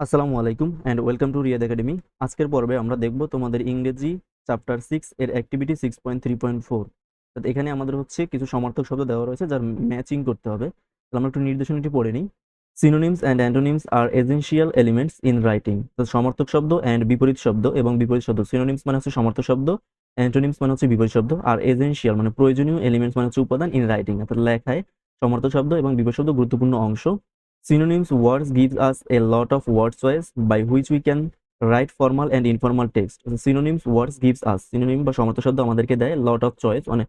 আসসালামু আলাইকুম and welcome to Riyad academy. আজকের পর্বে আমরা দেখব তোমাদের ইংরেজি চ্যাপ্টার 6 এর অ্যাক্টিভিটি 6.3.4। এখানে আমাদের হচ্ছে কিছু সমার্থক শব্দ দেওয়া রয়েছে যার ম্যাচিং করতে হবে। তাহলে আমরা একটু নির্দেশনাটি পড়ে নিই। সিনোনিমস অ্যান্ড অ্যান্টোনিমস আর এসেনশিয়াল এলিমেন্টস ইন রাইটিং। তো সমার্থক শব্দ অ্যান্ড বিপরীত শব্দ এবং বিপরীত শব্দ। সিনোনিমস মানে হচ্ছে সমার্থক শব্দ, অ্যান্টোনিমস মানে হচ্ছে বিপরীত শব্দ, আর এসেনশিয়াল মানে প্রয়োজনীয়, এলিমেন্টস মানে হচ্ছে উপাদান ইন রাইটিং অর্থাৎ লেখায় সমার্থক শব্দ এবং বিপরীত শব্দ গুরুত্বপূর্ণ অংশ। Synonyms words gives us a lot of word choice by which we can write formal and informal text. Synonyms words gives us synonym বা সমার্থক শব্দ আমাদেরকে দেয় lot of choice মানে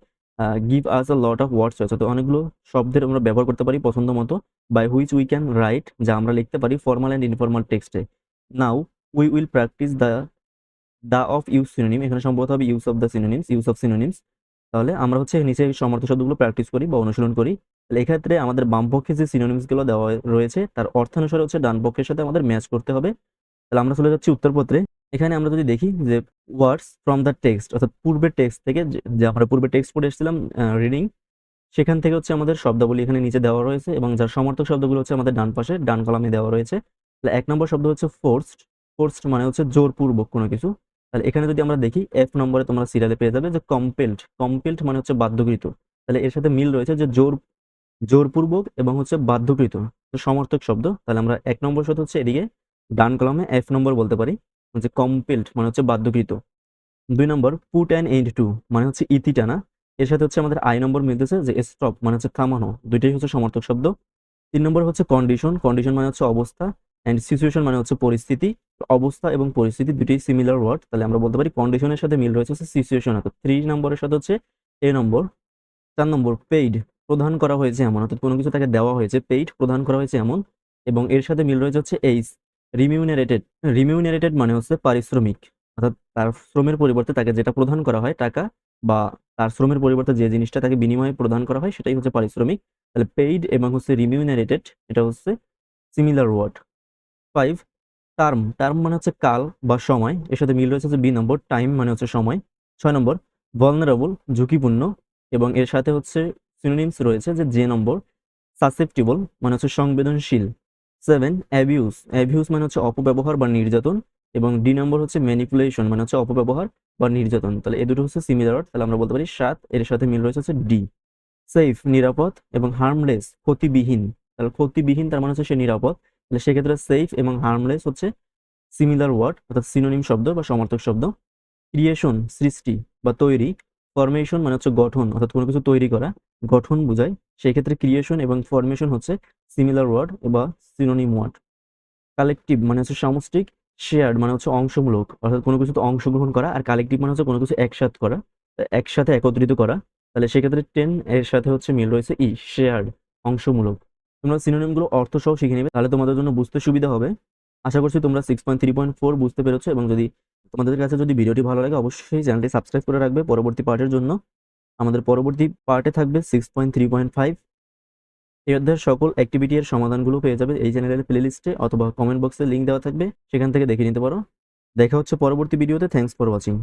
give us a lot of word choice অর্থাৎ অনেকগুলো শব্দের আমরা ব্যবহার করতে পারি পছন্দ মতো by which we can write যা আমরা লিখতে পারি formal and informal টেক্সটে। Now we will practice the of use synonym। এখানে সম্ভবত হবে use of synonyms। তাহলে আমরা হচ্ছে নিচে সমার্থক শব্দগুলো প্র্যাকটিস করি বা অনুশীলন করি। তাহলে এক্ষেত্রে আমাদের বাম পক্ষে যে সিনোনিমস গুলো দেওয়া রয়েছে তার অর্থানুসারে হচ্ছে ডান পক্ষের সাথে আমাদের ম্যাচ করতে হবে। তাহলে আমরা চলে যাচ্ছি উত্তরপত্রে। এখানে আমরা যদি দেখি যে ওয়ার্ডস ফ্রম দ্য টেক্সট অর্থাৎ পূর্বের টেক্সট থেকে যে আমরা পূর্বে টেক্সট পড়ে এসেছিলাম রিডিং, সেখান থেকে হচ্ছে আমাদের শব্দাবলী এখানে নিচে দেওয়া রয়েছে এবং যার সমার্থক শব্দগুলো হচ্ছে আমাদের ডান পাশে ডান কলামে দেওয়া রয়েছে। তাহলে 1 নম্বর শব্দ হচ্ছে ফোর্সড মানে হচ্ছে জোরপূর্বক কোনো কিছু। তাহলে এখানে যদি আমরা দেখি F নম্বরে তোমরা সিরিয়ালে পেয়ে যাবে যে কম্পেলড মানে হচ্ছে বাধ্যকৃত। তাহলে এর সাথে মিল রয়েছে যে জোরপূর্বক এবং হচ্ছে বাধ্যকৃত তো সমর্থক শব্দ। তাহলে আমরা 1 নম্বর শব্দ হচ্ছে এদিকে ডান কলামে F নম্বর বলতে পারি যে কম্পেলড মানে হচ্ছে বাধ্যকৃত। 2 নম্বর পুট অ্যান এন্ড টু মানে হচ্ছে ইতি টানা। এর সাথে হচ্ছে আমাদের আই নম্বর মিলতেছে যে স্টপ মানে হচ্ছে থামানো, দুইটাই হচ্ছে সমর্থক শব্দ। 3 নম্বর হচ্ছে কন্ডিশন মানে হচ্ছে অবস্থা, অ্যান্ড সিচুয়েশন মানে হচ্ছে পরিস্থিতি। অবস্থা এবং পরিস্থিতি দুটোই সিমিলার ওয়ার্ড, তাহলে আমরা বলতে পারি কন্ডিশনের সাথে মিল রয়েছে হচ্ছে সিচুয়েশন। অর্থাৎ 3 নম্বরের সাথে হচ্ছে এ নম্বর। 4 নম্বর পেইড প্রদান করা হয়েছে এমন, অর্থাৎ কোনো কিছু তাকে দেওয়া হয়েছে, পেইড প্রদান করা হয়েছে এমন। এবং এর সাথে মিল রয়েছে হচ্ছে এইস রিমিউনারেটেড মানে হচ্ছে পারিশ্রমিক, অর্থাৎ তার শ্রমের পরিবর্তে তাকে যেটা প্রদান করা হয় টাকা, বা তার শ্রমের পরিবর্তে যে জিনিসটা তাকে বিনিময়ে প্রদান করা হয় সেটাই হচ্ছে পারিশ্রমিক। তাহলে পেইড এবং হচ্ছে রিমিউনারেটেড এটা হচ্ছে সিমিলার ওয়ার্ড। 5 টার্ম মানে হচ্ছে কাল বা সময়, এর সাথে মিল রয়েছে হচ্ছে বি নম্বর। টাইম মানে হচ্ছে সময়। 6 নম্বর ভালনারেবল ঝুঁকিপূর্ণ, এবং এর সাথে হচ্ছে সিনোনিমস রয়েছে যে নম্বর। সাসেপ্টিবল মানে হচ্ছে সংবেদনশীল। 7 অ্যাবিউজ মানে হচ্ছে অপব্যবহার বা নির্যাতন, এবং ডি নম্বর হচ্ছে ম্যানিপুলেশন মানে হচ্ছে অপব্যবহার বা নির্যাতন। তাহলে এই দুটো হচ্ছে সিমিলার ওয়ার্ড, তাহলে আমরা বলতে পারি 7 এর সাথে মিল রয়েছে হচ্ছে ডি। সেফ নিরাপদ এবং হার্মলেস ক্ষতিবিহীন। তাহলে ক্ষতিবিহীন তার মানে হচ্ছে সে নিরাপদ, তাহলে সেক্ষেত্রে সেফ এবং হার্মলেস হচ্ছে সিমিলার ওয়ার্ড অর্থাৎ সিনোনিম শব্দ বা সমার্থক শব্দ। ক্রিয়েশন সৃষ্টি বা তৈরি। ফরমেশন মানে হচ্ছে গঠন, অর্থাৎ কোনো কিছু তৈরি করা, গঠন বোঝায়। সেই ক্ষেত্রে ক্রিয়েশন এবং ফরমেশন হচ্ছে সিমিলার ওয়ার্ড বা সিনোনিম ওয়ার্ড। কালেকটিভ মানে হচ্ছে সামষ্টিক। শেয়ার্ড মানে হচ্ছে অংশমূলক, অর্থাৎ কোনো কিছুতে অংশগ্রহণ করা। আর কালেকটিভ মানে হচ্ছে কোনো কিছু একসাথে একত্রিত করা। তাহলে সেক্ষেত্রে 10 এর সাথে হচ্ছে মিল রয়েছে শেয়ার্ড অংশমূলক। তোমরা সিনোনিম গুলো অর্থ সহ শিখে নেবে, তাহলে তোমাদের জন্য বুঝতে সুবিধা হবে। আশা করছি তোমরা 6.3.4 বুঝতে পেরেছো, এবং যদি তোমাদের কাছে যদি ভিডিওটি ভালো লাগে অবশ্যই চ্যানেলটি সাবস্ক্রাইব করে রাখবে পরবর্তী পার্টের জন্য। আমাদের পরবর্তী পার্টে থাকবে 6.3.5। এই অধ্যায়ের সকল অ্যাক্টিভিটি এর সমাধানগুলো পেয়ে যাবে এই চ্যানেলের প্লেলিস্টে, অথবা কমেন্ট বক্সে লিংক দেওয়া থাকবে, সেখান থেকে দেখে নিতে পারো। দেখা হচ্ছে পরবর্তী ভিডিওতে। Thanks for watching.